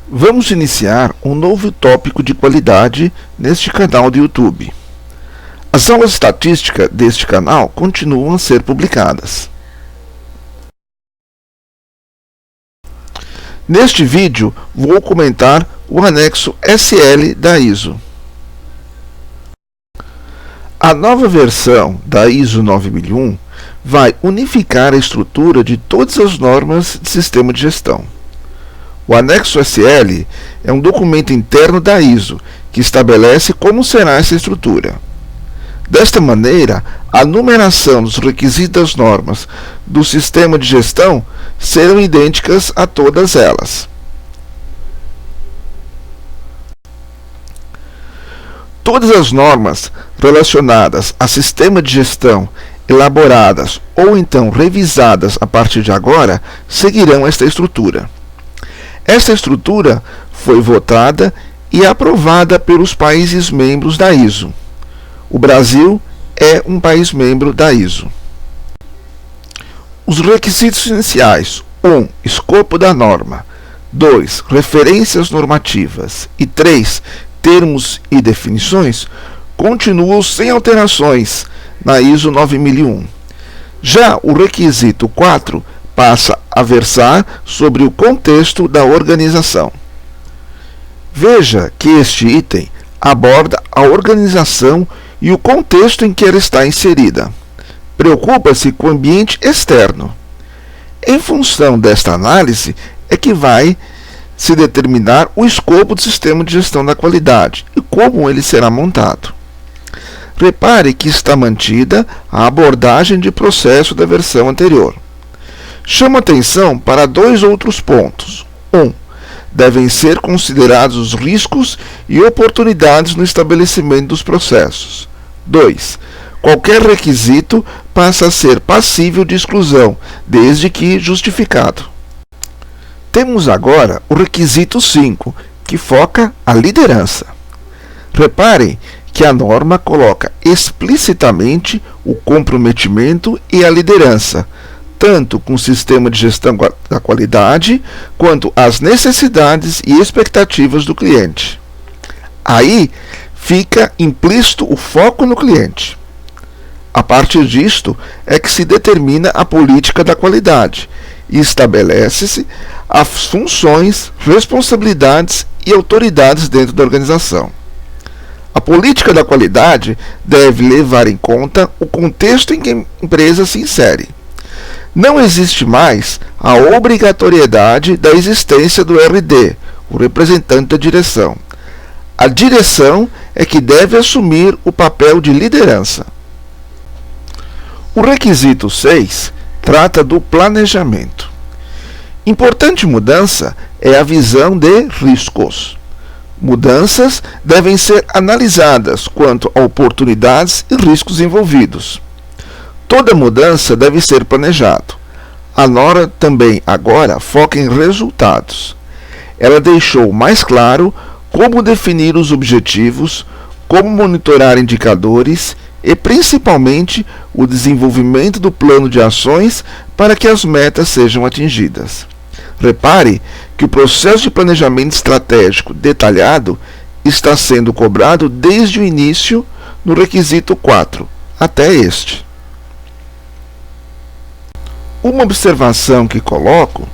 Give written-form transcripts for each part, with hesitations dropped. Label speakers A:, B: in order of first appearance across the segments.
A: Vamos iniciar um novo tópico de qualidade neste canal do YouTube. As aulas estatísticas deste canal continuam a ser publicadas. Neste vídeo, vou comentar o anexo SL da ISO. A nova versão da ISO 9001 vai unificar a estrutura de todas as normas de sistema de gestão. O anexo SL é um documento interno da ISO que estabelece como será essa estrutura. Desta maneira, a numeração dos requisitos das normas do sistema de gestão serão idênticas a todas elas. Todas as normas relacionadas a sistema de gestão elaboradas ou então revisadas a partir de agora seguirão esta estrutura. Esta estrutura foi votada e aprovada pelos países membros da ISO. O Brasil é um país membro da ISO. Os requisitos iniciais: 1. Escopo da norma. 2. Referências normativas. E 3. Termos e definições continuam sem alterações na ISO 9001. Já o requisito 4 passa a versar sobre o contexto da organização. Veja que este item aborda a organização e o contexto em que ela está inserida. Preocupa-se com o ambiente externo. Em função desta análise é que vai se determinar o escopo do sistema de gestão da qualidade e como ele será montado. Repare que está mantida a abordagem de processo da versão anterior. Chamo atenção para dois outros pontos. 1. Devem ser considerados os riscos e oportunidades no estabelecimento dos processos. 2. Qualquer requisito passa a ser passível de exclusão, desde que justificado. Temos agora o requisito 5, que foca a liderança. Reparem que a norma coloca explicitamente o comprometimento e a liderança, tanto com o sistema de gestão da qualidade, quanto as necessidades e expectativas do cliente. Aí fica implícito o foco no cliente. A partir disto é que se determina a política da qualidade e estabelece-se as funções, responsabilidades e autoridades dentro da organização. A política da qualidade deve levar em conta o contexto em que a empresa se insere. Não existe mais a obrigatoriedade da existência do RD, o representante da direção. A direção é que deve assumir o papel de liderança. O requisito 6 trata do planejamento. Importante mudança é a visão de riscos. Mudanças devem ser analisadas quanto a oportunidades e riscos envolvidos. Toda mudança deve ser planejada. A norma também agora foca em resultados. Ela deixou mais claro como definir os objetivos, como monitorar indicadores e, principalmente, o desenvolvimento do plano de ações para que as metas sejam atingidas. Repare que o processo de planejamento estratégico detalhado está sendo cobrado desde o início no requisito 4 até este. Uma observação que coloco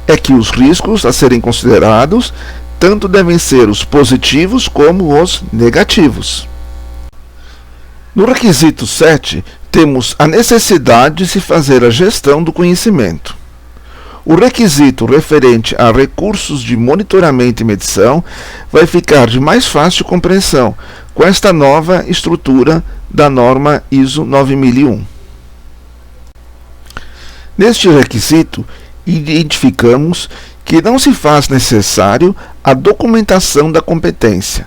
A: é que os riscos a serem considerados tanto devem ser os positivos como os negativos. No requisito 7, temos a necessidade de se fazer a gestão do conhecimento. O requisito referente a recursos de monitoramento e medição vai ficar de mais fácil compreensão com esta nova estrutura da norma ISO 9001. Neste requisito, identificamos que não se faz necessário a documentação da competência,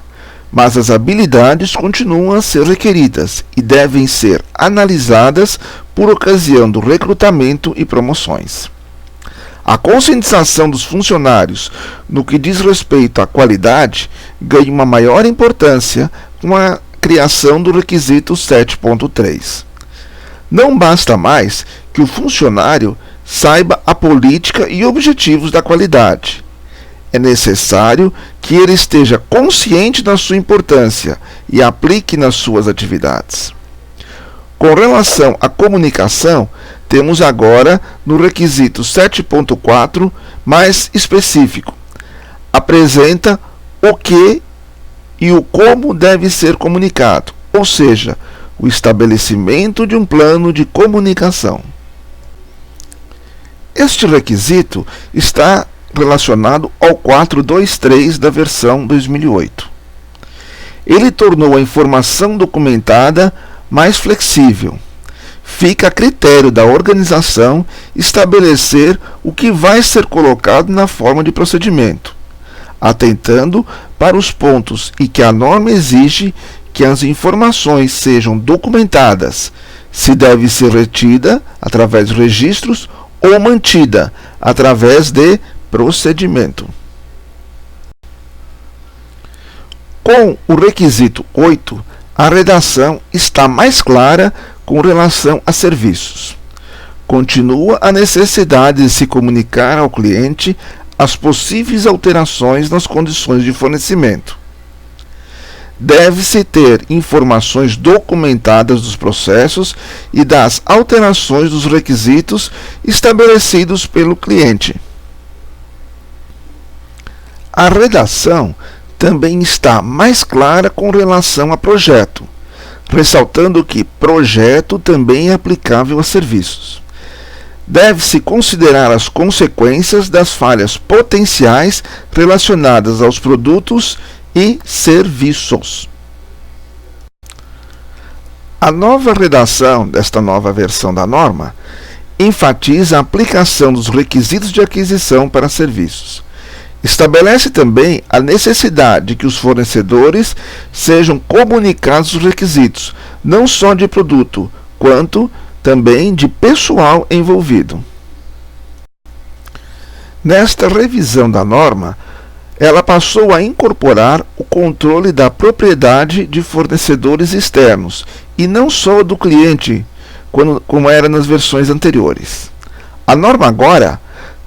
A: mas as habilidades continuam a ser requeridas e devem ser analisadas por ocasião do recrutamento e promoções. A conscientização dos funcionários no que diz respeito à qualidade ganha uma maior importância com a criação do requisito 7.3. Não basta mais que o funcionário saiba a política e objetivos da qualidade. É necessário que ele esteja consciente da sua importância e aplique nas suas atividades. Com relação à comunicação, temos agora no requisito 7.4 mais específico. Apresenta o que e o como deve ser comunicado, ou seja, o estabelecimento de um plano de comunicação. Este requisito está relacionado ao 423 da versão 2008. Ele tornou a informação documentada mais flexível. Fica a critério da organização estabelecer o que vai ser colocado na forma de procedimento, atentando para os pontos em que a norma exige que as informações sejam documentadas, se deve ser retida através de registros ou mantida através de procedimento. Com o requisito 8, a redação está mais clara com relação a serviços. Continua a necessidade de se comunicar ao cliente as possíveis alterações nas condições de fornecimento. Deve-se ter informações documentadas dos processos e das alterações dos requisitos estabelecidos pelo cliente. A redação também está mais clara com relação a projeto, ressaltando que projeto também é aplicável a serviços. Deve-se considerar as consequências das falhas potenciais relacionadas aos produtos e serviços. A nova redação desta nova versão da norma enfatiza a aplicação dos requisitos de aquisição para serviços. Estabelece também a necessidade de que os fornecedores sejam comunicados os requisitos, não só de produto, quanto também de pessoal envolvido. Nesta revisão da norma, ela passou a incorporar o controle da propriedade de fornecedores externos, e não só do cliente, como era nas versões anteriores. A norma agora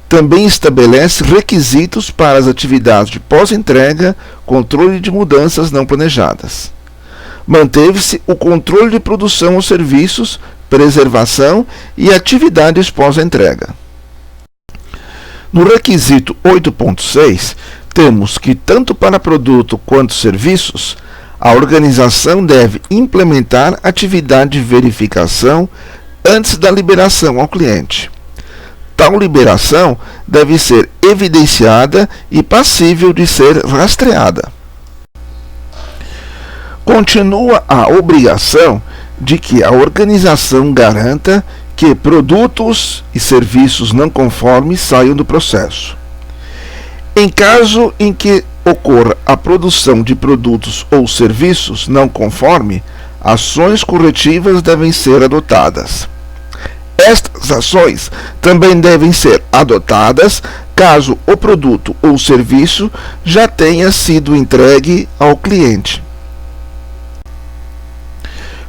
A: também estabelece requisitos para as atividades de pós-entrega, controle de mudanças não planejadas. Manteve-se o controle de produção ou serviços, preservação e atividades pós-entrega. No requisito 8.6, temos que, tanto para produto quanto serviços, a organização deve implementar atividade de verificação antes da liberação ao cliente. Tal liberação deve ser evidenciada e passível de ser rastreada. Continua a obrigação de que a organização garanta que produtos e serviços não conformes saiam do processo. Em caso em que ocorra a produção de produtos ou serviços não conforme, ações corretivas devem ser adotadas. Estas ações também devem ser adotadas caso o produto ou serviço já tenha sido entregue ao cliente.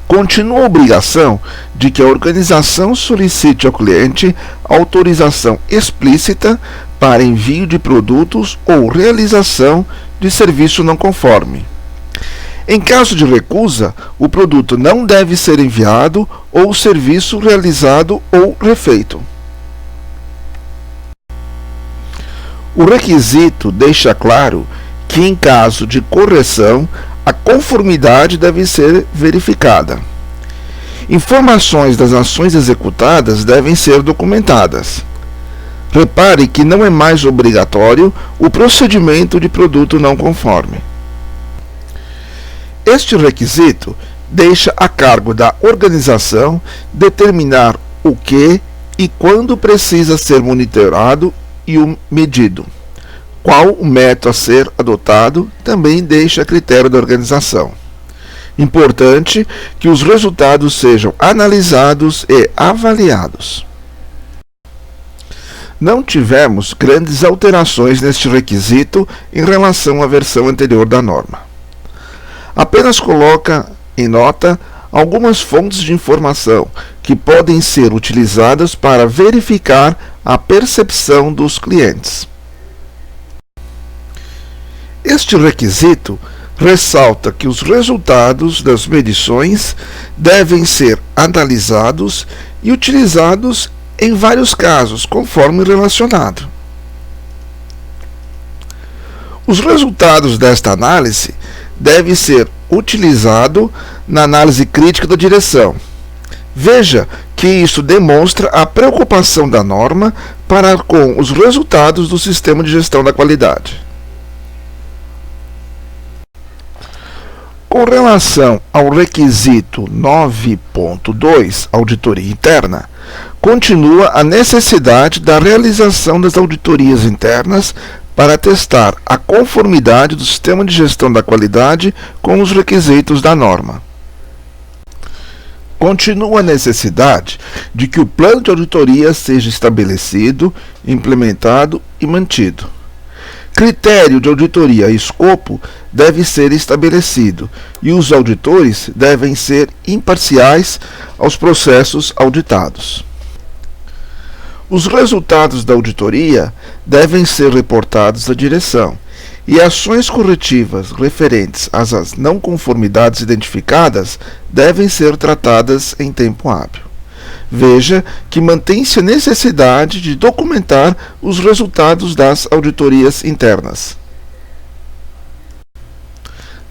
A: Continua a obrigação de que a organização solicite ao cliente autorização explícita para envio de produtos ou realização de serviço não conforme. Em caso de recusa, o produto não deve ser enviado ou o serviço realizado ou refeito. O requisito deixa claro que, em caso de correção, a conformidade deve ser verificada. Informações das ações executadas devem ser documentadas. Repare que não é mais obrigatório o procedimento de produto não conforme. Este requisito deixa a cargo da organização determinar o que e quando precisa ser monitorado e medido. Qual o método a ser adotado também deixa a critério da organização. Importante que os resultados sejam analisados e avaliados. Não tivemos grandes alterações neste requisito em relação à versão anterior da norma. Apenas coloca em nota algumas fontes de informação que podem ser utilizadas para verificar a percepção dos clientes. Este requisito ressalta que os resultados das medições devem ser analisados e utilizados em vários casos, conforme relacionado. Os resultados desta análise devem ser utilizados na análise crítica da direção. Veja que isso demonstra a preocupação da norma para com os resultados do sistema de gestão da qualidade. Com relação ao requisito 9.2, auditoria interna, continua a necessidade da realização das auditorias internas para testar a conformidade do sistema de gestão da qualidade com os requisitos da norma. Continua a necessidade de que o plano de auditoria seja estabelecido, implementado e mantido. Critério de auditoria e escopo deve ser estabelecido e os auditores devem ser imparciais aos processos auditados. Os resultados da auditoria devem ser reportados à direção e ações corretivas referentes às não conformidades identificadas devem ser tratadas em tempo hábil. Veja que mantém-se a necessidade de documentar os resultados das auditorias internas.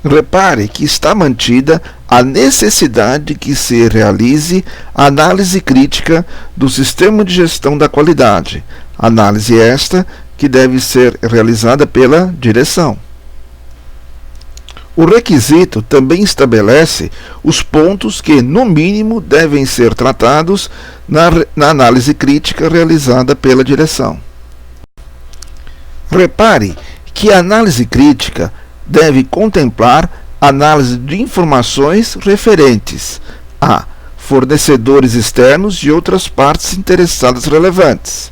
A: Repare que está mantida a necessidade de que se realize a análise crítica do sistema de gestão da qualidade, análise esta que deve ser realizada pela direção. O requisito também estabelece os pontos que, no mínimo, devem ser tratados na análise crítica realizada pela direção. Repare que a análise crítica deve contemplar análise de informações referentes a fornecedores externos e outras partes interessadas relevantes,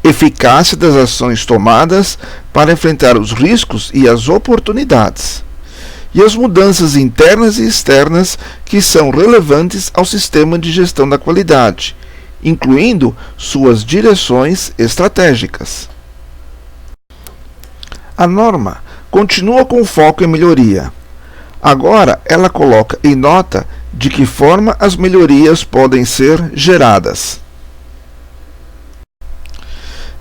A: eficácia das ações tomadas para enfrentar os riscos e as oportunidades, e as mudanças internas e externas que são relevantes ao sistema de gestão da qualidade, incluindo suas direções estratégicas. A norma continua com foco em melhoria. Agora ela coloca em nota de que forma as melhorias podem ser geradas.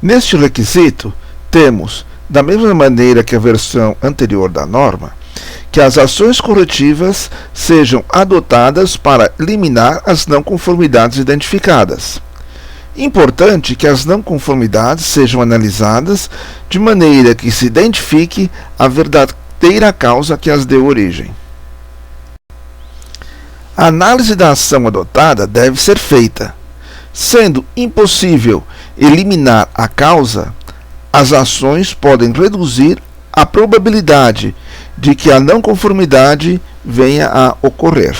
A: Neste requisito, temos, da mesma maneira que a versão anterior da norma, que as ações corretivas sejam adotadas para eliminar as não conformidades identificadas. Importante que as não conformidades sejam analisadas de maneira que se identifique a verdadeira causa que as deu origem. A análise da ação adotada deve ser feita. Sendo impossível eliminar a causa, as ações podem reduzir a probabilidade de que a não conformidade venha a ocorrer.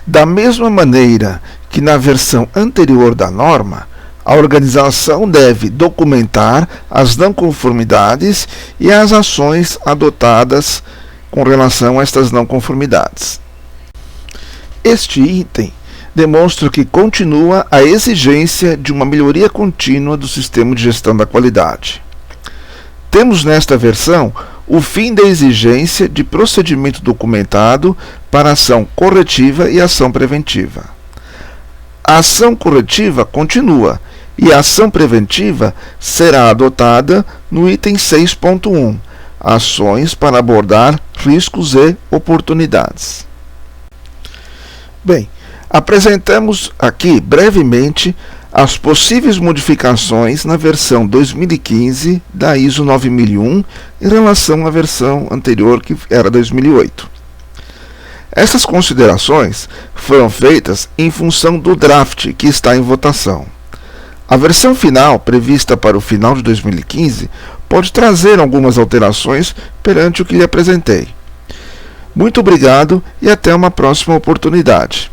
A: Da mesma maneira que na versão anterior da norma, a organização deve documentar as não conformidades e as ações adotadas com relação a estas não conformidades. Este item demonstra que continua a exigência de uma melhoria contínua do sistema de gestão da qualidade. Temos nesta versão o fim da exigência de procedimento documentado para ação corretiva e ação preventiva. A ação corretiva continua e a ação preventiva será adotada no item 6.1, ações para abordar riscos e oportunidades. Bem, apresentamos aqui brevemente as possíveis modificações na versão 2015 da ISO 9001 em relação à versão anterior, que era 2008. Essas considerações foram feitas em função do draft que está em votação. A versão final, prevista para o final de 2015, pode trazer algumas alterações perante o que lhe apresentei. Muito obrigado e até uma próxima oportunidade.